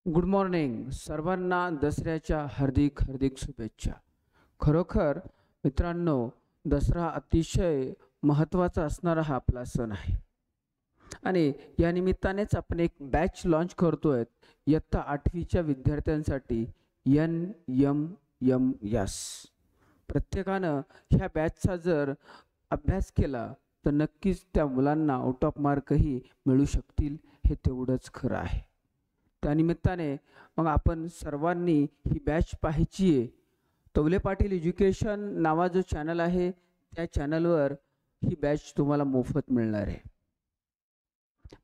Good morning सर्वांना दसऱ्याच्या हार्दिक हार्दिक शुभेच्छा. खरोखर मित्रांनो, दसरा अतिशय महत्त्वाचा असणारा हा आपला सण आहे आणि या निमित्तानेच आपण एक बॅच लॉन्च करतोय इयत्ता 8वीच्या विद्यार्थ्यांसाठी NMMS. प्रत्येकानं ह्या बॅचचा जर अभ्यास केला तर नक्कीच त्या मुलांना आउट ऑफ मार्कही मिळू शकतील, हे तेवढंच खरं आहे. त्यानिमित्ताने मग आपण सर्वांनी ही बॅच पाहायची आहे. तवले पाटील एज्युकेशन नावा जो चॅनल आहे त्या चॅनलवर ही बॅच तुम्हाला मोफत मिळणार आहे.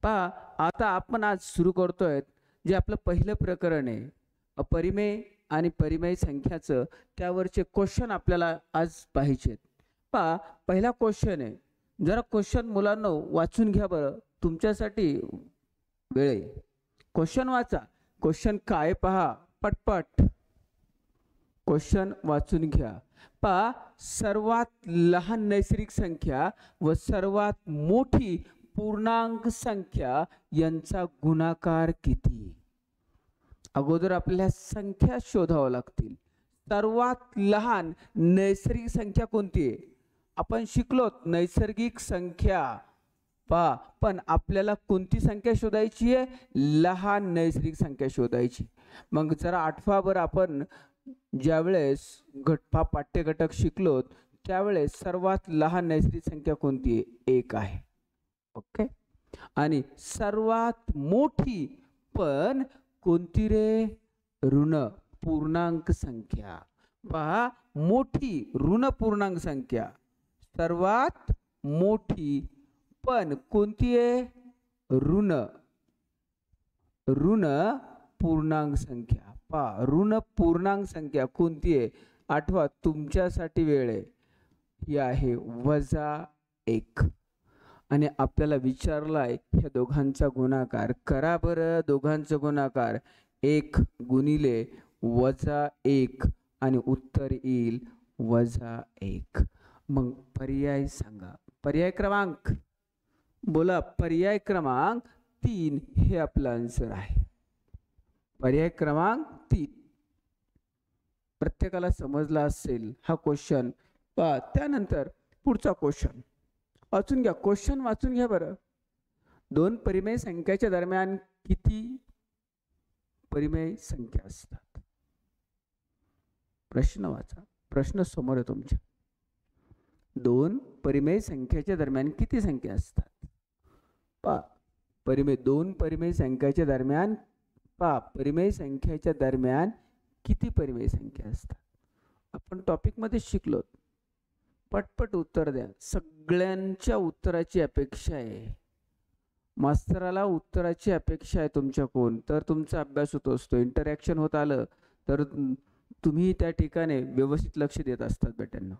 पहा, आता आपण आज सुरू करतोय जे आपलं पहिलं प्रकरण आहे अपरिमेय आणि परिमेय संख्याचं, त्यावरचे क्वेश्चन आपल्याला आज पाहायचे आहेत. पहा, पहिला क्वेश्चन आहे, जरा क्वेश्चन मुलांनो वाचून घ्या बरं, तुमच्यासाठी वेळ आहे. क्वेश्चन वाचा. क्वेश्चन काय पहा पटपट. क्वेश्चन वाचून घ्या. पहा, सर्वात लहान नैसर्गिक संख्या व सर्वात मोठी पूर्णांक संख्या यांचा गुणाकार किती? अगोदर आपल्याला संख्या शोधाव्या लागतील. सर्वात लहान नैसर्गिक संख्या कोणती आहे? आपण शिकलोत नैसर्गिक संख्या. पहा, पण आपल्याला कोणती संख्या शोधायची आहे? लहान नैसर्गिक संख्या शोधायची. मग जरा आठवा बरं, आपण ज्यावेळेस पाठ्यघटक शिकलो त्यावेळेस सर्वात लहान नैसर्गिक संख्या कोणती आहे? 1 आहे. ओके. आणि सर्वात मोठी पण कोणती रे? ऋण पूर्णांक संख्या. पहा, मोठी ऋण पूर्णांक संख्या सर्वात मोठी पण कोणती आहे? ऋण पूर्णांक संख्या. पहा, ऋण पूर्णांक संख्या कोणती आहे? आठवा, तुमच्यासाठी वेळ आहे. ही आहे -1. आणि आपल्याला विचारलाय ह्या दोघांचा गुणाकार करा बरं. दोघांचा गुणाकार 1 गुणिले -1 आणि उत्तर येईल -1. मग पर्याय सांगा. पर्याय क्रमांक बोला. पर्याय क्रमांक 3 हे आपलं आन्सर आहे. पर्याय क्रमांक 3. प्रत्येकाला समजला असेल हा क्वेश्चन. पहा, त्यानंतर पुढचा क्वेश्चन वाचून घ्या. क्वेश्चन वाचून घ्या बरं. 2 परिमेय संख्याच्या दरम्यान किती परिमेय संख्या असतात? प्रश्न वाचा. प्रश्न समोर आहे तुमच्या. 2 परिमेय संख्याच्या दरम्यान किती संख्या असतात? पहा, परिमेय 2 परिमेय संख्याच्या दरम्यान, पहा, परिमेय संख्याच्या दरम्यान किती परिमेय संख्या असतात? आपण टॉपिक मध्ये शिकलो. पटपट उत्तर द्या. सगळ्यांच्या उत्तराची अपेक्षा आहे. मास्तराला उत्तराची अपेक्षा आहे तुमच्याकडून, तर तुमचा अभ्यास होत असतो. इंटरॅक्शन होत आलं तर तुम्ही त्या ठिकाणी व्यवस्थित लक्ष देत असतात बेटांनो.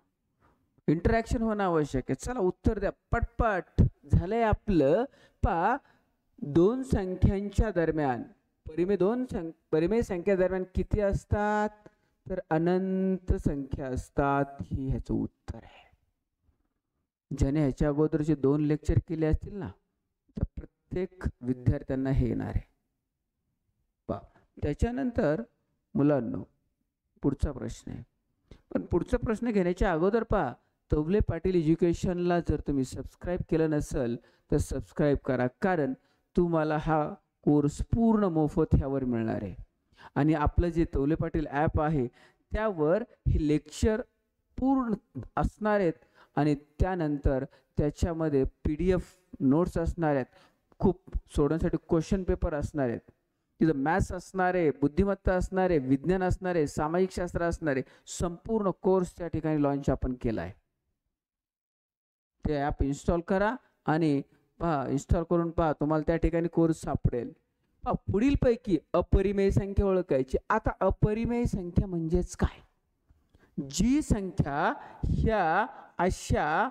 इंटरॅक्शन होणं आवश्यक आहे. चला उत्तर द्या पटपट. झालंय आपलं. पहा, 2 संख्यांच्या दरम्यान परिमेय संख्या दरम्यान किती असतात? तर अनंत संख्या असतात. ही ह्याचं उत्तर आहे. ज्याने ह्याच्या अगोदरचे 2 लेक्चर केले असतील ना, तर प्रत्येक विद्यार्थ्यांना हे येणार आहे. पहा, त्याच्यानंतर मुलांनो पुढचा प्रश्न आहे. पण पुढचा प्रश्न घेण्याच्या अगोदर पहा, तवले पाटील एज्युकेशनला जर तुम्ही सबस्क्राईब केलं नसेल तर सबस्क्राईब करा, कारण तुम्हाला हा कोर्स पूर्ण मोफत ह्यावर मिळणार आहे. आणि आपलं जे तवले पाटील ॲप आहे त्यावर हे लेक्चर पूर्ण असणार आहेत आणि त्यानंतर त्याच्यामध्ये PDF नोट्स असणार आहेत. खूप सोडवण्यासाठी क्वेश्चन पेपर असणार आहेत. तिथं मॅथ्स असणार आहे, बुद्धिमत्ता असणार आहे, विज्ञान असणार आहे, सामाजिक शास्त्र असणार आहे. संपूर्ण कोर्स त्या ठिकाणी लॉन्च आपण केला आहे. ते ॲप इन्स्टॉल करा आणि पहा, इन्स्टॉल करून पहा, तुम्हाला त्या ठिकाणी कोर्स सापडेल. पुढील पैकी अपरिमेय संख्या ओळखायची. आता अपरिमेय संख्या म्हणजेच काय? जी संख्या ह्या अशा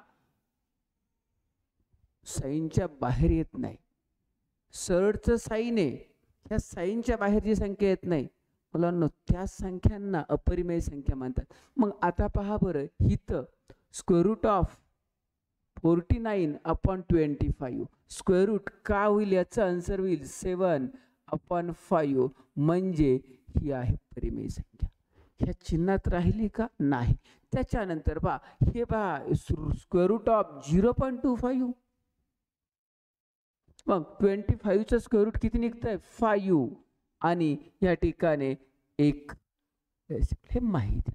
साईनच्या बाहेर येत नाही. सरळचं साईन आहे, ह्या साईनच्या बाहेर जी संख्या येत नाही मुलांना, त्या संख्यांना अपरिमेय संख्या म्हणतात. मग आता पहा बरं, हिथं square root of 49/25 square root का होईल? याचं आन्सर होईल 7. अपॉन 5 म्हणजे ही आहे परिमेय संख्या. ह्या चिन्हात राहिली का? नाही. त्याच्यानंतर हे स्क्वेअर रूट ऑफ 0.25. मग 25चं स्क्वेअर रूट किती निघतंय? 5. आणि या ठिकाणी 1 हे माहिती.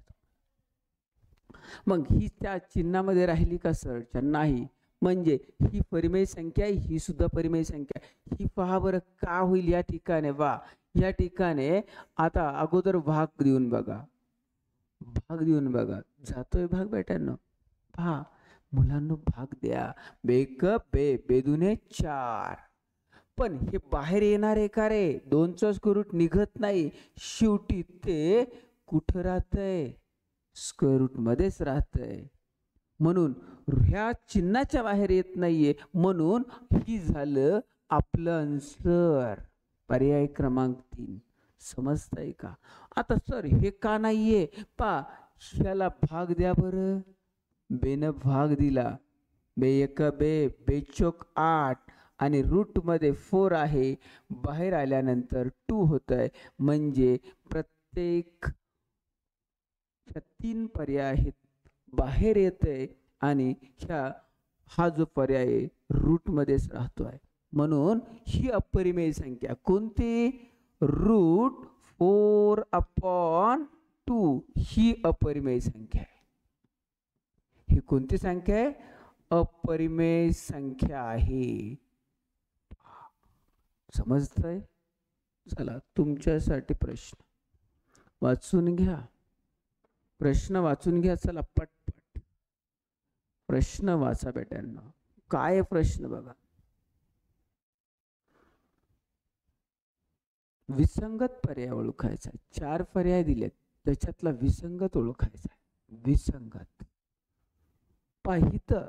मग ही त्या चिन्हामध्ये राहिली का सरच्या? नाही. म्हणजे ही परिमेय संख्या आहे, ही सुद्धा परिमेय संख्या. ही पहा बरं का होईल या ठिकाणी. या ठिकाणी आता अगोदर भाग देऊन बघा, जातोय भाग बेटांनो. पहा मुलांना भाग द्या. बेक बेदुने 4. पण हे बाहेर येणार आहे का रे? 2चं स्क्वेअर रूट निघत नाही. शेवटी ते कुठं राहतंय? स्क्वेअर रूट मध्येच राहतंय. म्हणून ह्या चिन्हाच्या बाहेर येत नाहीये. म्हणून ही झालं आपलं आन्सर, पर्याय क्रमांक 3. समजतंय का? आता सर हे का नाहीये? ह्याला भाग द्या बरं. बेनं भाग दिला. बे 1 बेचोक 8 आणि रूट मध्ये 4 आहे. बाहेर आल्यानंतर 2 होतंय. म्हणजे प्रत्येक 3 पर्याय आहेत बाहेर येतंय आणि हा जो पर्याय रूट मध्येच राहतोय. म्हणून ही अपरिमेय संख्या कोणती? रूट 4/2 ही अपरिमेय संख्या आहे. ही कोणती संख्या आहे? अपरिमेय संख्या आहे. समजतंय? चला तुमच्यासाठी प्रश्न वाचून घ्या. चला पटपट प्रश्न वाचा बेटांना. काय प्रश्न बघा. विसंगत पर्याय ओळखायचा. 4 पर्याय दिलेत, त्याच्यातला विसंगत ओळखायचा. विसंगत पाहितं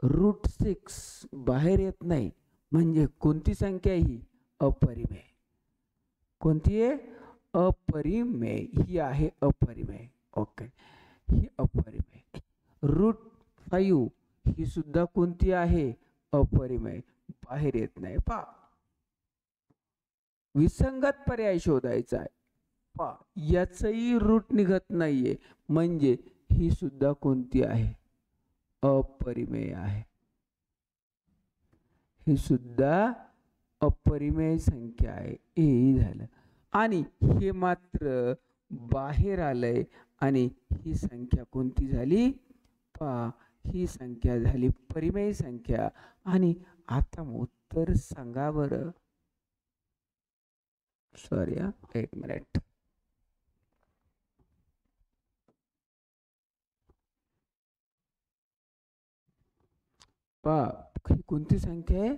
रूट 6 बाहेर येत नाही. म्हणजे कोणती संख्या ही? अपरिमेय. कोणती आहे? अपरिमेय. ही आहे अपरिमेय. ओके, ही अपरिमेय. रूट 5 ही सुद्धा कोणती आहे? अपरिमेय. बाहेर येत नाही. विसंगत पर्याय शोधायचा आहे. याचंही रूट निघत नाहीये. म्हणजे ही सुद्धा कोणती आहे? अपरिमेय आहे. ही सुद्धा अपरिमेय संख्या आहे. हे झालं. आणि हे मात्र बाहेर आलंय आणि ही संख्या कोणती झाली? ही संख्या झाली परिमेय संख्या. आणि आता उत्तर सांगा बरं. Sorry, 1 minute. ही कोणती संख्या आहे?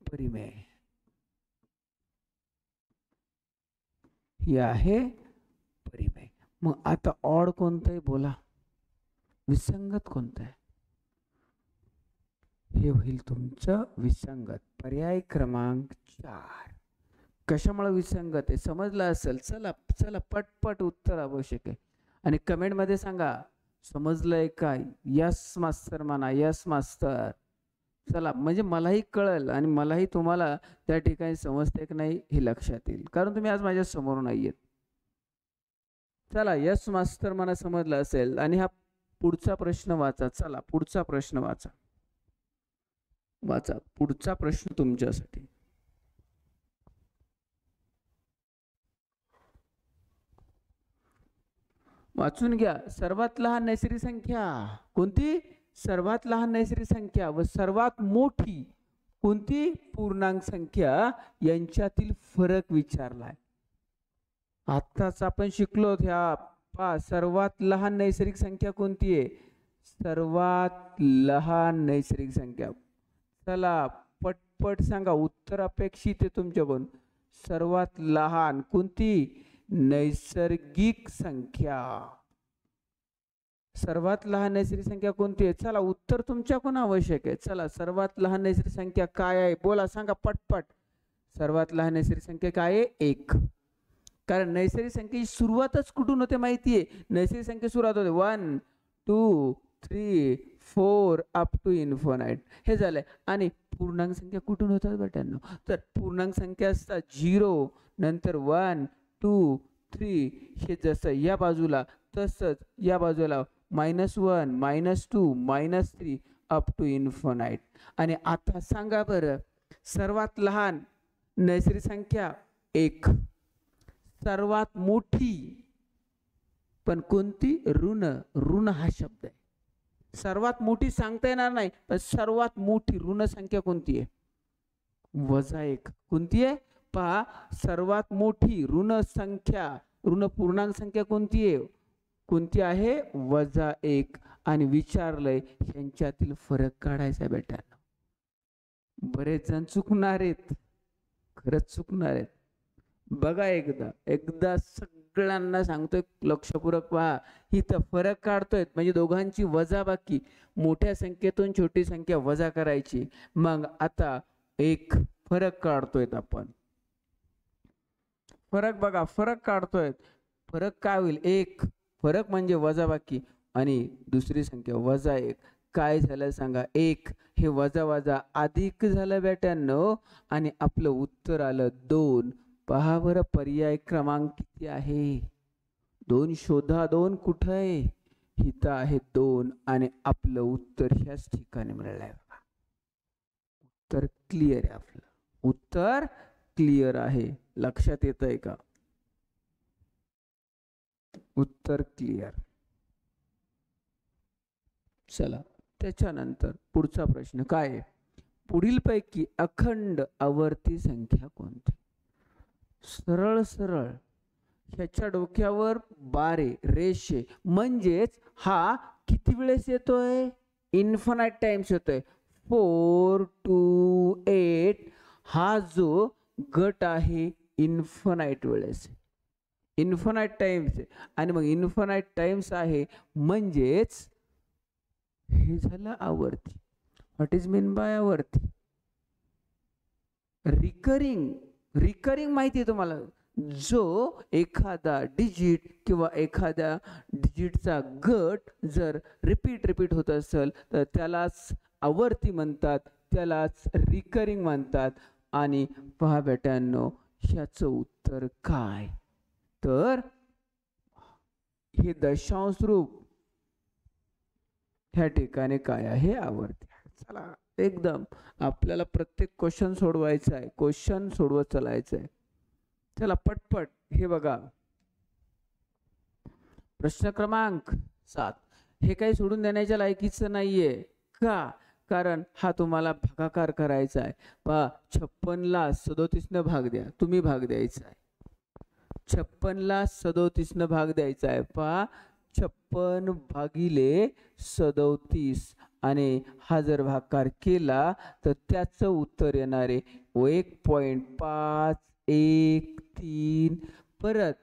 परिमेय. ही आहे परिमेय. मग आता ऑड कोणतं आहे बोला? विसंगत कोणतं आहे? हे होईल तुमचं विसंगत. पर्याय क्रमांक 4. कशामुळे विसंगत आहे समजलं असेल. चला पटपट उत्तर आवश्यक आहे. आणि कमेंट मध्ये सांगा समजलंय काय? यस मास्तर म्हणा. यस मास्तर. चला, म्हणजे मलाही कळेल आणि मलाही तुम्हाला त्या ठिकाणी समजते की नाही हे लक्षात येईल, कारण तुम्ही आज माझ्या समोर नाही आहेत. चला यस मास्तर मला समजलं असेल. आणि हा पुढचा प्रश्न वाचा. चला पुढचा प्रश्न वाचा. पुढचा प्रश्न तुमच्यासाठी. वाचून घ्या. सर्वात लहान नैसर्गिक संख्या कोणती? सर्वात लहान नैसर्गिक संख्या व सर्वात मोठी कोणती पूर्णांक संख्या यांच्यातील फरक विचारलाय. आत्ताच आपण शिकलो ह्या सर्वात लहान नैसर्गिक संख्या कोणती आहे? सर्वात लहान नैसर्गिक संख्या. चला पटपट सांगा. उत्तर अपेक्षित आहे तुमच्याकडून. सर्वात लहान कोणती? नैसर्गिक संख्या. सर्वात लहान नैसर्गिक संख्या कोणती आहे? चला उत्तर तुमच्याकडून आवश्यक आहे. चला सर्वात लहान नैसर्गिक संख्या काय आहे बोला, सांगा पटपट. सर्वात लहान नैसर्गिक संख्या काय आहे? 1. कारण नैसर्गिक संख्येची सुरुवातच कुठून होते माहिती आहे? नैसर्गिक संख्या सुरुवात होते 1 2 3 4 अप टू इन्फिनाइट हे झालंय. आणि पूर्णांक संख्या कुठून होतात बेटांनो? तर पूर्णांक संख्या असतात 0 नंतर 1 2 3 हे जसं या बाजूला तसंच या बाजूला -1 -2 -3 अप टू इन्फिनाइट. आणि आता सांगा बरं, सर्वात लहान नैसर्गिक संख्या 1, सर्वात मोठी पण कोणती? ऋण हा शब्द आहे. सर्वात मोठी सांगता येणार नाही, पण सर्वात मोठी ऋण संख्या कोणती आहे? -1. कोणती आहे? पहा, सर्वात मोठी ऋण संख्या, ऋण पूर्णांक संख्या कोणती आहे? कोणती आहे? -1. आणि विचारलंय यांच्यातील फरक काढायचा बेटा. बरेच जण चुकणार आहेत, खरंच चुकणार आहेत. बघा एकदा सगळ्यांना सांगतोय, लक्षपूर्वक पहा. इथं फरक काढतोय म्हणजे दोघांची वजाबाकी, मोठ्या संख्येतून छोटी संख्या वजा करायची. मग आता एक फरक काढतोय आपण. फरक बघा, फरक काढतोय. फरक काय होईल? 1. फरक म्हणजे वजाबाकी आणि दुसरी संख्या -1. काय झालं सांगा? 1 हे वजा अधिक झालं बेटांनो आणि आपलं उत्तर आलं 2. पहा बरं पर्याय क्रमांक किती आहे? 2 शोधा. 2 कुठं आहे? इथं आहे 2 आणि आपलं उत्तर ह्याच ठिकाणी मिळालंय. उत्तर क्लिअर आहे, आपलं उत्तर क्लिअर आहे. लक्षात येतंय का? उत्तर क्लिअर. चला त्याच्यानंतर पुढचा प्रश्न काय आहे? पुढीलपैकी अखंड आवर्ती संख्या कोणती? सरळ सरळ ह्याच्या डोक्यावर बारे रेषे, म्हणजेच हा किती वेळेस येतोय? इन्फिनाइट टाइम्स येतोय. 4 2 8 हा जो गट आहे इन्फिनाइट वेळेस, इन्फिनाइट टाइम्स. आणि मग इन्फिनाइट टाइम्स आहे म्हणजेच हे झालं आवर्ती. व्हॉट इज मीन बाय आवर्ती? रिकरिंग माहिती आहे तुम्हाला, जो एखादा डिजिट किंवा एखाद्या डिजिटचा गट जर रिपीट होत असेल तर त्यालाच आवर्ती म्हणतात, त्यालाच रिकरिंग म्हणतात. आणि पहा बेटांनो, ह्याचं उत्तर काय? तर हे दशांश रूप ह्या ठिकाणी काय आहे? आवर्ती. चला एकदम आपल्याला प्रत्येक क्वेश्चन सोडवायचा आहे, क्वेश्चन सोडवत चालायचं आहे. चला पटपट हे बघा. प्रश्न क्रमांक 7 हे काही सोडून देण्याच्या लायकीचं नाहीये. का? कारण हा तुम्हाला भागाकार करायचा आहे. पहा 56 ला 37 न भाग द्या. तुम्ही भाग द्यायचा आहे. 56 ला 37 न भाग द्यायचा आहे. पहा 56 भागिले 37 आणि हा जर भागाकार केला तर त्याचं उत्तर येणार आहे 1.513. परत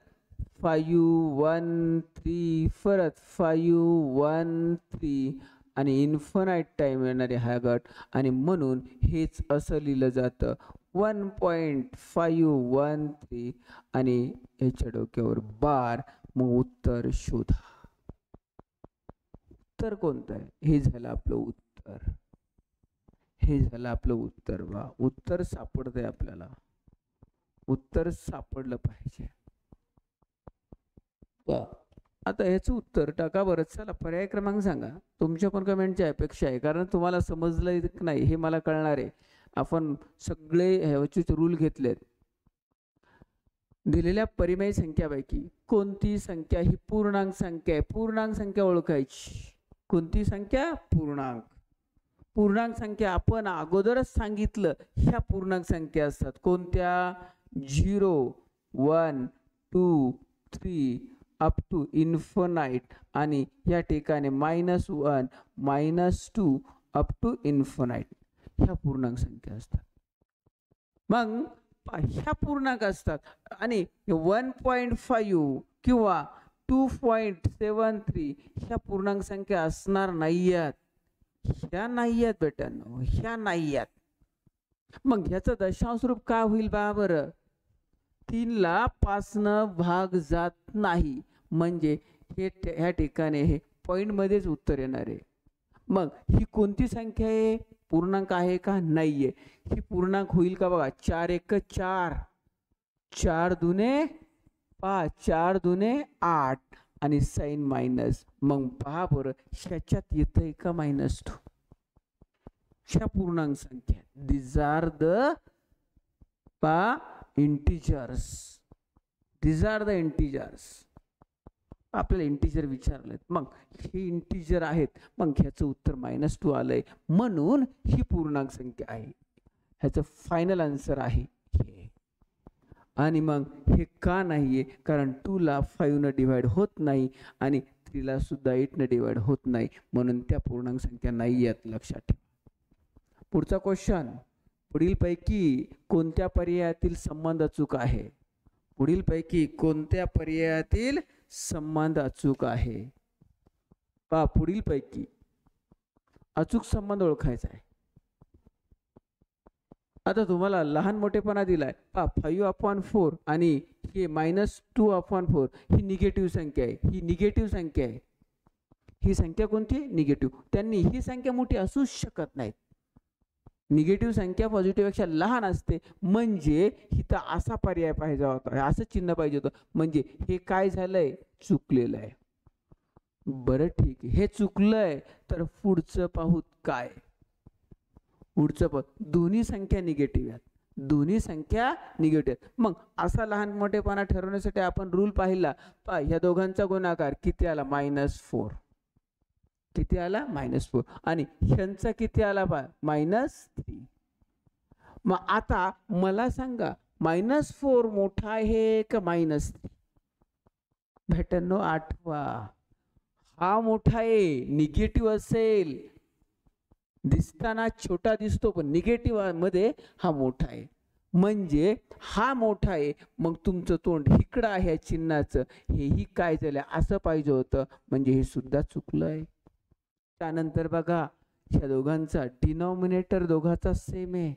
513 परत 513 आणि इन्फिनाइट टाइम येणारे हा गट. आणि म्हणून हेच असं लिहिलं जातं 1.513 आणि ह्याच्या डोक्यावर बार. मग उत्तर शोधा. उत्तर कोणतं आहे? हे झालं आपलं उत्तर. हे झालं आपलं उत्तर. वा, उत्तर सापडतंय आपल्याला. उत्तर सापडलं पाहिजे. आता ह्याचं उत्तर टाका बरं. चला पर्याय क्रमांक सांगा. तुमच्या पण कमेंटची अपेक्षा आहे, कारण तुम्हाला समजलं नाही हे मला कळणार आहे. आपण सगळे ह्याचे रूल घेतलेत. दिलेल्या परिमेय संख्यापैकी कोणती संख्या ही पूर्णांक संख्या आहे? पूर्णांक संख्या ओळखायची. कोणती संख्या? पूर्णांक. पूर्णांक संख्या आपण अगोदरच सांगितलं ह्या पूर्णांक संख्या असतात. कोणत्या? 0 1 2 3 अप टू इन्फिनाइट आणि या ठिकाणी -1 -2 अप टू इन्फिनाइट ह्या पूर्णांक संख्या असतात. मग ह्या पूर्णांक असतात आणि 1.5 किंवा 2.73 ह्या पूर्णांक संख्या असणार नाहीयेत. ह्या नाहीयेत बेटांनो, ह्या नाहीयेत. मग ह्याचं दशांश रूप काय होईल बा बरं? 3 ला 5 न भाग जात नाही, म्हणजे हे ह्या ठिकाणी हे पॉइंट मध्येच उत्तर येणार आहे. मग ही कोणती संख्या आहे? पूर्णांक आहे का? नाहीये. ही पूर्णांक होईल का बघा. 4 एक 4, 4 दुने 5, 4 दुने 8 आणि साइन मायनस. मग पहा बरं ह्याच्यात येतंय का -2? ह्या पूर्णांक संख्या. these are the integers. these are the integers. आपल्याला इंटिजर विचारलेत. मग हे इंटिजर आहेत. मग ह्याचं उत्तर -2 आलंय. म्हणून ही पूर्णांक संख्या आहे. ह्याचं फायनल आन्सर आहे हे. आणि मग हे का नाहीये? कारण 2 ला 5 न डिवाइड होत नाही आणि 3 ला सुद्धा 8 न डिवाइड होत नाही. म्हणून त्या पूर्णांक संख्या नाही आहेत. लक्षात ठेवा. पुढचा क्वेश्चन. पुढीलपैकी कोणत्या पर्यायातील संबंध अचूक आहे? पुढीलपैकी कोणत्या पर्यायातील संबंध अचूक आहे? पहा पुढीलपैकी अचूक संबंध ओळखायचा आहे. आता तुम्हाला लहान मोठेपणा दिलाय. पहा 5/4 आणि हे -2/4 ही निगेटिव्ह संख्या आहे. ही निगेटिव्ह संख्या आहे. ही संख्या कोणती? निगेटिव्ह. त्यांनी ही संख्या मोठी असूच शकत नाही. निगेटिव्ह संख्या पॉझिटिव्ह पेक्षा लहान असते. म्हणजे इथं असा पर्याय पाहिजे होता, असं चिन्ह पाहिजे होतं. म्हणजे हे काय झालंय? चुकलेलं आहे. बरं ठीक आहे, हे चुकलंय. तर पुढचं पाहूत काय. पुढचं पाहू. दोन्ही संख्या निगेटिव्ह आहेत. दोन्ही संख्या निगेटिव्ह आहेत. मग असा लहान मोठेपणा ठरवण्यासाठी आपण रूल पाहिला. पहा ह्या दोघांचा गुणाकार किती आला? -4. किती आला? -4. आणि ह्यांचा किती आला? पहा -3. मग आता मला सांगा -4 मोठा आहे का -3? भेटांनो आठवा. हा मोठा आहे. निगेटिव्ह असेल, दिसताना छोटा दिसतो पण निगेटिव्ह मध्ये हा मोठा आहे. म्हणजे हा मोठा आहे. मग तुमचं तोंड इकडं आहे चिन्हाचं. हेही काय झालं? असं पाहिजे होतं. म्हणजे हे सुद्धा चुकलंय. त्यानंतर बघा ह्या दोघांचा डिनॉमिनेटर दोघांचा सेम आहे.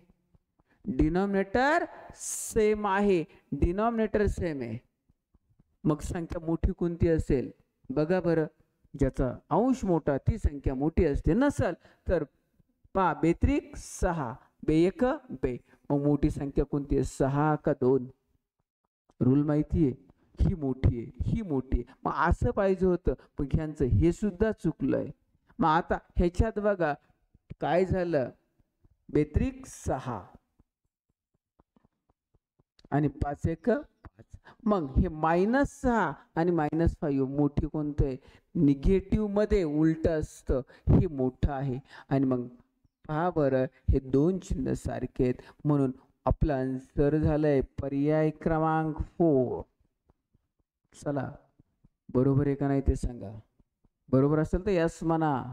डिनॉमिनेटर सेम आहे. डिनॉमिनेटर सेम आहे. मग संख्या मोठी कोणती असेल? बघा बरं. ज्याचा अंश मोठा ती संख्या मोठी असते. नसल तर पहा 6 1 2. मग मोठी संख्या कोणती आहे? 6 का 2? रूल माहिती आहे. ही मोठी आहे, ही मोठी आहे. मग असं पाहिजे होतं. पण ह्यांचं हे सुद्धा चुकलंय. मग आता ह्याच्यात बघा काय झालं? 6 आणि 5 1 5. मग हे -6 आणि -5 मोठी कोणतं आहे? निगेटिव्ह मध्ये उलट असतं. हे मोठं आहे. आणि मग पहा बरं हे दोन चिन्ह सारखे आहेत. म्हणून आपला आन्सर झालंय पर्याय क्रमांक 4. चला बरोबर आहे का नाही ते सांगा. बरोबर असेल तर यस म्हणा.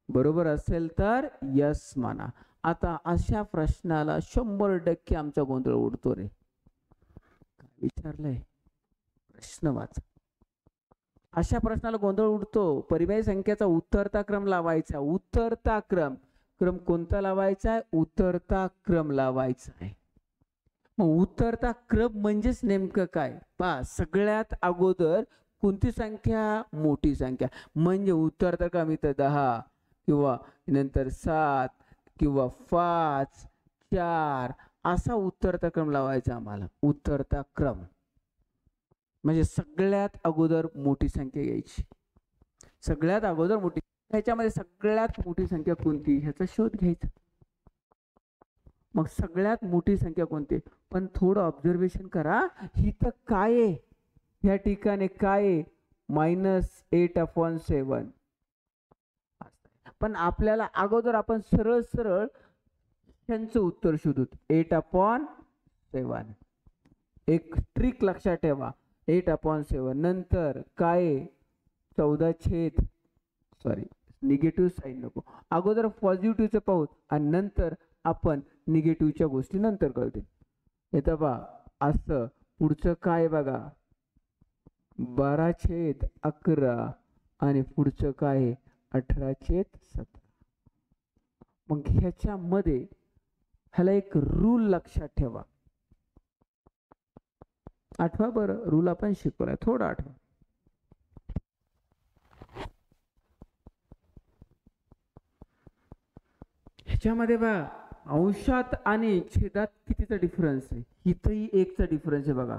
बरोबर असेल तर यस म्हणा. आता अशा प्रश्नाला 100% आमचा गोंधळ उडतो रे. काय विचारलंय? प्रश्न वाचा. अशा प्रश्नाला गोंधळ उडतो. परिमेय संख्येचा उतरता क्रम लावायचा. उतरता क्रम. क्रम कोणता लावायचा आहे? उतरता क्रम लावायचा आहे. मग उतरता क्रम म्हणजेच नेमकं काय? पहा सगळ्यात अगोदर कोणती संख्या? मोठी संख्या. म्हणजे उतरता क्रम इथं 10 किंवा नंतर 7 किंवा 5 4 असा उतरता क्रम लावायचा आम्हाला. उतरता क्रम म्हणजे सगळ्यात अगोदर मोठी संख्या घ्यायची. सगळ्यात अगोदर मोठी. ह्याच्यामध्ये सगळ्यात मोठी संख्या कोणती ह्याचा शोध घ्यायचा. मग सगळ्यात मोठी संख्या कोणती? पण थोडं ऑब्झर्वेशन करा. ही तर काय आहे? या ठिकाणी काय आहे? -8/7. पण आपल्याला अगोदर आपण सरळ सरळ ह्यांचं उत्तर शोधू. 8/7. एक ट्रिक लक्षात ठेवा. 8/7 नंतर काय? 14 निगेटिव्ह साईन नको. अगोदर पॉझिटिव्हचं पाहू आणि नंतर आपण निगेटिव्हच्या गोष्टी नंतर कळते. येतं बा असं. पुढचं काय बघा? 12/11 आणि पुढचं काय? 18/17. मग ह्याच्यामध्ये ह्याला एक रूल लक्षात ठेवा. आठवा बरं. रूल आपण शिकवलाय. थोडा आठवा. ह्याच्यामध्ये बघा अंशात आणि छेदात कितीचा डिफरन्स आहे, इथंही एकचा डिफरन्स आहे बघा,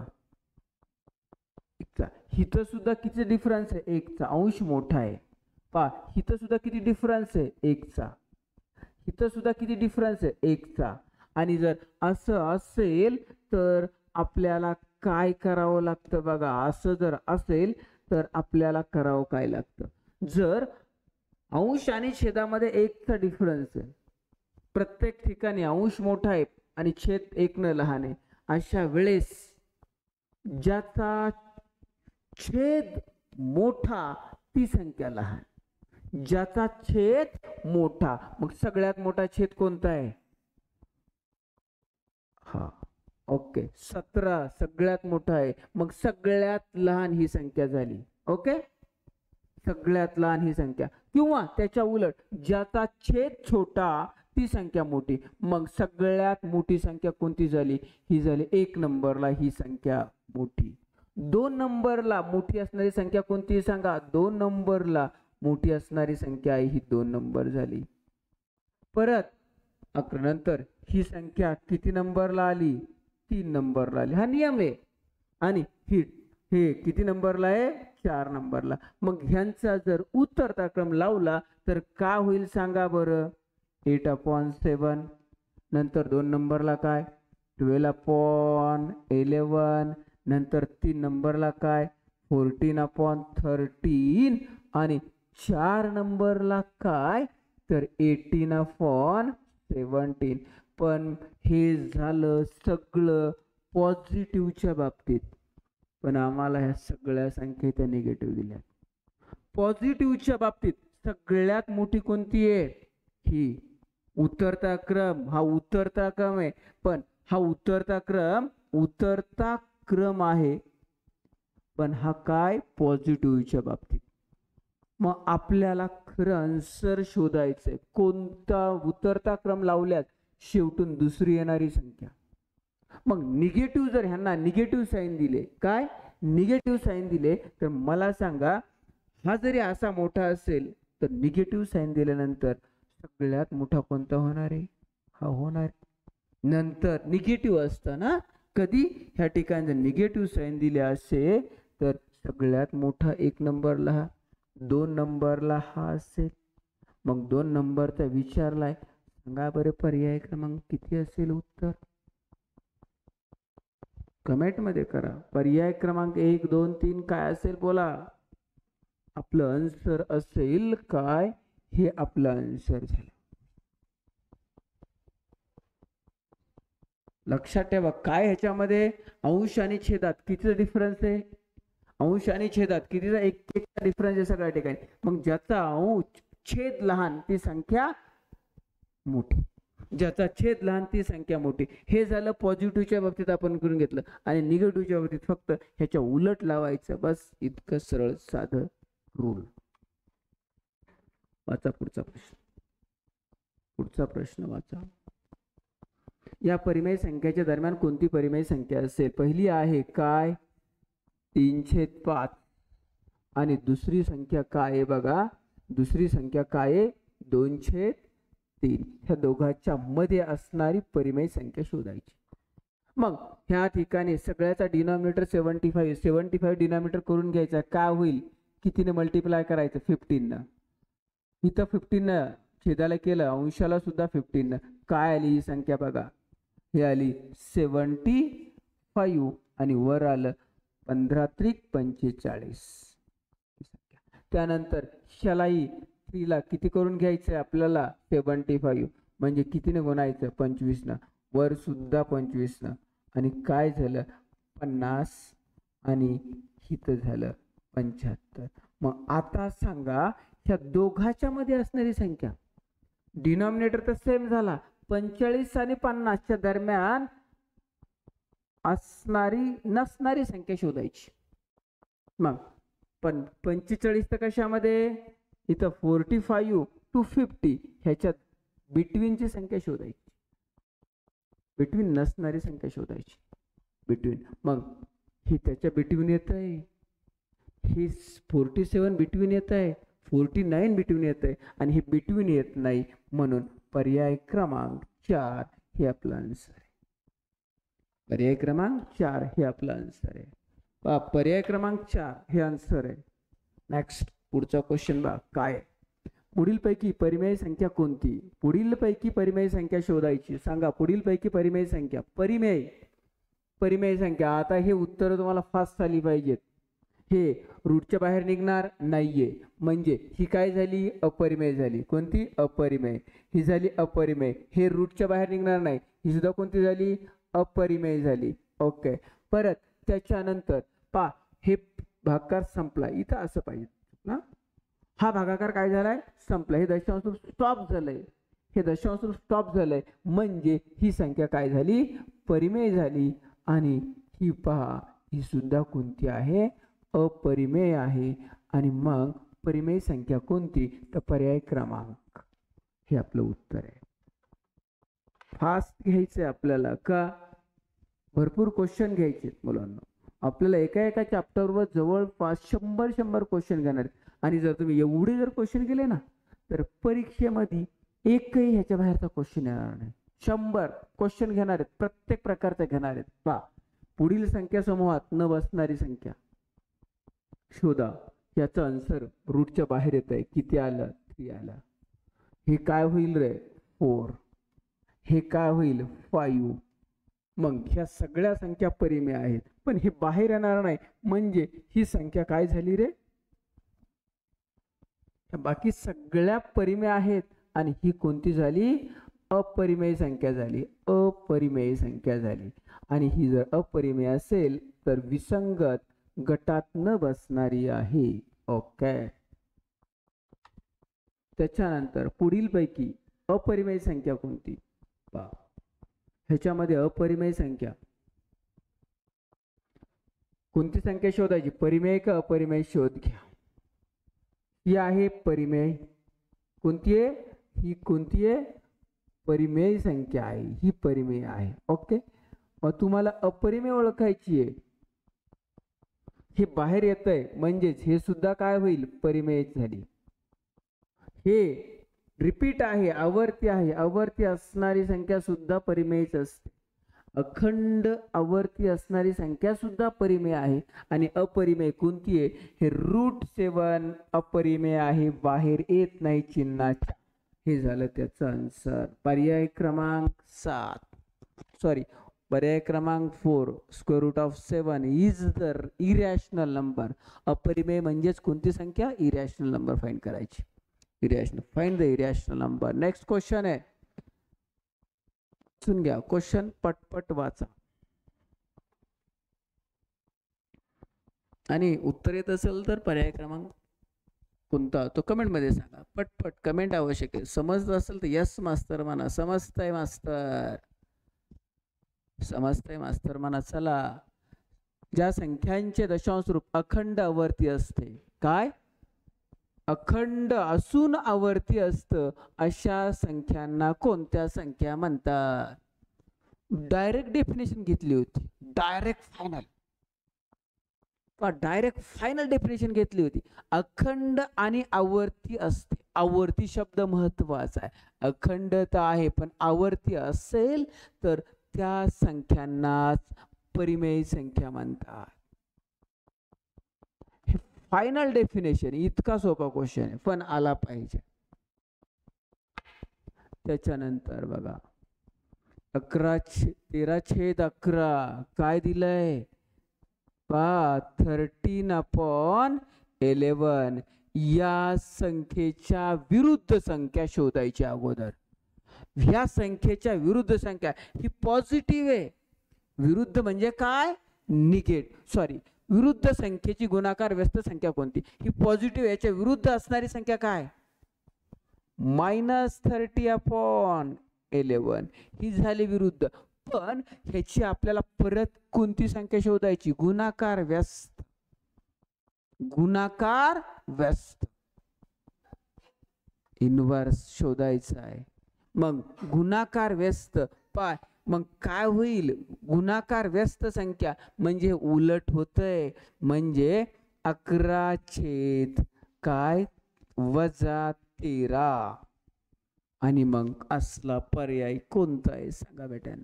एकचा. इथं सुद्धा किती डिफरन्स आहे, एकचा. अंश मोठा आहे पा. इथं सुद्धा किती डिफरन्स आहे, एकचा. इथं सुद्धा किती डिफरन्स आहे, एकचा. आणि जर असं असेल तर आपल्याला काय करावं लागतं बघा, असं जर असेल तर आपल्याला करावं काय लागतं, जर अंश आणि छेदामध्ये एकचा डिफरन्स आहे, प्रत्येक ठिकाणी अंश मोठा आहे आणि छेद एक न लहान आहे, अशा वेळेस ज्याचा छेद मोठा ती संख्या लहान, ज्याचा छेद मोठा. मग सगळ्यात मोठा छेद कोणता आहे, हा ओके 17 सगळ्यात मोठा आहे. मग सगळ्यात लहान ही संख्या झाली, ओके, सगळ्यात लहान ही संख्या. किंवा त्याच्या उलट ज्याचा छेद छोटा ती संख्या मोठी, मग सगळ्यात मोठी संख्या कोणती झाली, ही झाली 1 नंबरला ही संख्या मोठी. 2 नंबरला मोठी असणारी संख्या कोणती सांगा, 2 नंबरला मोठी असणारी संख्या आहे ही 2 नंबर झाली. परत नंतर ही संख्या किती नंबरला आली, 3 नंबरला आली, हा नियम आहे. आणि हे किती नंबरला आहे, 4 नंबरला. मग ह्यांचा जर उतरता क्रम लावला तर काय होईल सांगा बरं, 8/7. नंतर 2 नंबरला काय 12/11. नंतर 3 नंबरला काय 14/13. आणि 4 नंबरला काय तर 18/17. पण हे झालं सगळं पॉझिटिव्हच्या बाबतीत, पण आम्हाला ह्या सगळ्या संख्या त्या निगेटिव्ह दिल्या. पॉझिटिव्हच्या बाबतीत सगळ्यात मोठी कोणती आहे, ही उतरता क्रम, हा उतरता क्रम आहे. पण हा उतरता क्रम आहे, पण हा काय पॉझिटिव्हच्या बाबतीत. मग आपल्याला खरं आन्सर शोधायचंय, कोणता उतरता क्रम लावल्यास शेवटून दुसरी येणारी संख्या. मग निगेटिव्ह जर ह्यांना निगेटिव्ह साईन दिले, काय निगेटिव्ह साईन दिले, तर मला सांगा हा जरी असा मोठा असेल तर निगेटिव्ह साईन दिल्यानंतर सगळ्यात मोठा कोणता होणार आहे, हा होणार. नंतर निगेटिव्ह असताना कधी ह्या ठिकाणी जर निगेटिव्ह साईन दिले असेल तर सगळ्यात मोठा 1 नंबरला, 2 नंबरला हा असेल. मग 2 नंबरचा विचारलाय, सांगा बरं पर्याय क्रमांक किती असेल, उत्तर कमेंट मध्ये करा. पर्याय क्रमांक 1 2 3 काय असेल बोला. आपलं आन्सर असेल काय, हे आपलं आन्सर झालं. लक्षात ठेवा काय ह्याच्यामध्ये अंश आणि छेदात कितीचा डिफरन्स आहे, अंश आणि छेदात कितीचा एकचा डिफरन्स आहे सगळ्या ठिकाणी. मग ज्याचा अंश छेद लहान ती संख्या मोठी, ज्याचा छेद लहान ती संख्या मोठी. हे झालं पॉझिटिव्हच्या बाबतीत आपण करून घेतलं. आणि निगेटिव्हच्या बाबतीत फक्त ह्याच्या उलट लावायचं, बस इतकं सरळ साधं रूल. वाचा पुढचा प्रश्न, पुढचा प्रश्न वाचा. या परिमेय संख्येच्या दरम्यान कोणती परिमेय संख्या असेल. पहिली आहे काय 3/5 आणि दुसरी संख्या काय आहे बघा, दुसरी संख्या काय आहे 2/3. ह्या दोघांच्या मध्ये असणारी परिमेय संख्या शोधायची. मग ह्या ठिकाणी सगळ्याचा डिनॉमिनेटर 75 डिनॉमिनेटर करून घ्यायचा. काय होईल, कितीने मल्टिप्लाय करायचं 15 न. इथं 15 छेदाला केलं, अंशाला सुद्धा 15. काय आली ही संख्या बघा, हे आली 75 आणि वर आलं 15×3=45. त्यानंतर ह्यालाही 3 ला किती करून घ्यायचं आपल्याला 75, म्हणजे कितीने गुणायचं 25 न, वर सुद्धा 25 न. आणि काय झालं 50 आणि हित झालं 75. मग आता सांगा ह्या दोघांच्या मध्ये असणारी संख्या, डिनॉमिनेटर तर सेम झाला, 45 आणि 50च्या दरम्यान असणारी नसणारी संख्या शोधायची. मग पण 45 तर कशामध्ये, इथं 45 to 50 ह्याच्यात बिटवीनची संख्या शोधायची, बिटवीन नसणारी संख्या शोधायची, बिटवीन. मग ही त्याच्या बिटवीन येत आहे, ही 47 बिटवीन येत आहे, 49 बिटवीन येत आहे, आणि हे बिटवीन येत नाही, म्हणून पर्याय क्रमांक 4 हे आपलं आन्सर आहे. पर्याय क्रमांक 4 हे आपलं आन्सर आहे. पर्याय क्रमांक 4 हे आन्सर आहे. नेक्स्ट पुढचा क्वेश्चन बघा काय. पुढीलपैकी परिमेय संख्या कोणती. पुढीलपैकी परिमेय संख्या शोधायची. सांगा पुढीलपैकी परिमेय संख्या. परिमेय संख्या. आता हे उत्तर तुम्हाला फास्ट झाली पाहिजेत. हे रूटच्या बाहेर निघणार नाहीये म्हणजे ही काय झाली अपरिमेय झाली. कोणती अपरिमेय. ही झाली अपरिमेय. हे रूटच्या बाहेर निघणार नाही. ही सुद्धा कोणती झाली अपरिमेय झाली. ओके. परत त्याच्यानंतर पा हे भागाकार संपला. इथं असं पाहिजे ना. हा भागाकार काय झालाय संपला. हे दशांश स्टॉप झालंय. हे दशांश स्टॉप झालंय म्हणजे ही संख्या काय झाली परिमेय झाली. आणि ही पहा ही सुद्धा कोणती आहे अपरिमेय आहे. आणि मग परिमेय संख्या कोणती तर पर्याय क्रमांक हे आपलं उत्तर आहे. फास्ट घ्यायचंय आपल्याला का भरपूर क्वेश्चन घ्यायचे मुलांना. आपल्याला एका चॅप्टरवर जवळपास 100 क्वेश्चन घेणार. आणि जर तुम्ही एवढे जर क्वेश्चन केले ना तर परीक्षेमध्ये एकही ह्याच्या बाहेरचा क्वेश्चन येणार नाही. 100 क्वेश्चन घेणार आहेत. प्रत्येक प्रकारचे घेणार आहेत. पहा पुढील संख्या समूहात न बसणारी संख्या शोधा. याचा आन्सर रूटच्या बाहेर येत आहे. किती आलं 3 आलं. हे काय होईल रे 4. हे काय होईल 5. मग ह्या सगळ्या संख्या परिमेय आहेत पण हे बाहेर येणार नाही म्हणजे ही संख्या काय झाली रे. बाकी सगळ्या परिमेय आहेत आणि ही कोणती झाली अपरिमेय संख्या झाली. अपरिमेय संख्या झाली. आणि ही जर अपरिमेय असेल तर विसंगत गटात न बसणारी आहे. ओके. त्याच्यानंतर पुढीलपैकी अपरिमेय संख्या कोणती. पहा ह्याच्यामध्ये अपरिमेय संख्या कोणती संख्या शोधायची. परिमेय का अपरिमेय शोध घ्या. ही आहे परिमेय. कोणती आहे ही कोणती आहे परिमेय संख्या आहे. ही परिमेय आहे. ओके. मग तुम्हाला अपरिमेय ओळखायची आहे. हे बाहेर येत आहे म्हणजेच हे सुद्धा काय होईल परिमेय झाली. हे रिपीट आहे आवर्ती आहे. आवर्ती असणारी संख्या सुद्धा परिमेयच असते. अखंड आवर्ती असणारी संख्या सुद्धा परिमेय आहे. आणि अपरिमेय कोणती आहे हे √7 अपरिमेय आहे. बाहेर येत नाही चिन्हाच्या. हे झालं त्याचं आन्सर. पर्याय क्रमांक 4 √7 इज द इरॅशनल नंबर. अपरिमेय म्हणजेच कोणती संख्या इरॅशनल नंबर फाइंड करायची. Irrational find the irrational number. Next question आहे. सुन घ्या क्वेश्चन पटपट वाचा आणि उत्तर येत असेल तर पर्याय क्रमांक कोणता तो कमेंट मध्ये सांगा. पटपट कमेंट आवश्यक आहे. समजत असेल तर यस मास्तर म्हणा. समजतंय मास्तर म्हणा. चला. ज्या संख्यांचे दशांश रूप अखंड आवर्ती असते. काय अखंड असून आवर्ती असतं अशा संख्यांना कोणत्या संख्या म्हणतात. डायरेक्ट डेफिनेशन घेतली होती. डायरेक्ट फायनल डेफिनेशन घेतली होती. अखंड आणि आवर्ती असते. आवर्ती शब्द महत्वाचा आहे. अखंडता आहे पण आवर्ती असेल तर त्या संख्यांनाच परिमेय संख्या म्हणतात. Final definition. इतका सोपा क्वेश्चन आहे पण आला पाहिजे. त्याच्यानंतर बघा 13/11 काय दिलंय 13/11. या संख्येच्या विरुद्ध संख्या शोधायची अगोदर. ह्या संख्येच्या विरुद्ध संख्या ही पॉझिटिव्ह आहे. विरुद्ध म्हणजे काय विरुद्ध संख्येची गुणाकार व्यस्त संख्या कोणती. ही पॉझिटिव्ह. याच्या विरुद्ध असणारी संख्या काय -30/11 ही झाली विरुद्ध. पण ह्याची आपल्याला परत कोणती संख्या शोधायची गुणाकार व्यस्त इन्व्हर्स शोधायचा आहे. मग गुणाकार व्यस्त पाय मग काय होईल गुणाकार व्यस्त संख्या म्हणजे उलट होतंय. म्हणजे 11/13 आणि मग असला पर्याय कोणता आहे सांगा बेट्यान.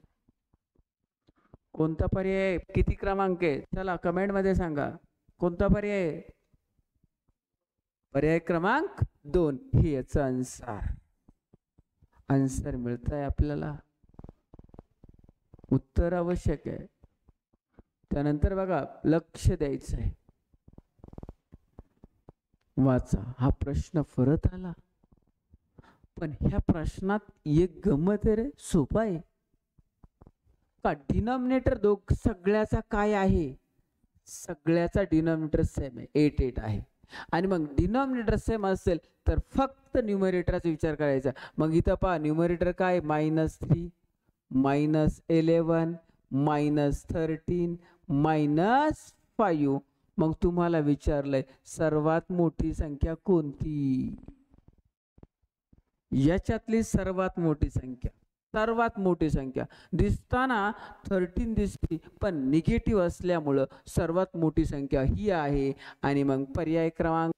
कोणता पर्याय आहे? किती क्रमांक आहे? चला कमेंट मध्ये सांगा कोणता पर्याय आहे. पर्याय क्रमांक 2 ही याचा आन्सर मिळत आहे आपल्याला. उत्तर आवश्यक आहे. त्यानंतर बघा लक्ष द्यायचं आहे. वाचा हा प्रश्न परत आला, पण ह्या प्रश्नात एक गंमत रे, सोपा आहे का. डिनॉमिनेटर सगळ्याचा काय आहे, सगळ्याचा डिनॉमिनेटर सेम आहे, 8 आहे. आणि मग डिनॉमिनेटर सेम असेल तर फक्त न्यूमरेटरचा विचार करायचा. मग इथं पहा न्यूमरेटर काय, -3 -11 -13 -5. मग तुम्हाला विचारलंय सर्वात मोठी संख्या कोणती. याच्यातली सर्वात मोठी संख्या दिसताना 13 दिसते, पण निगेटिव्ह असल्यामुळं सर्वात मोठी संख्या ही आहे. आणि मग पर्याय क्रमांक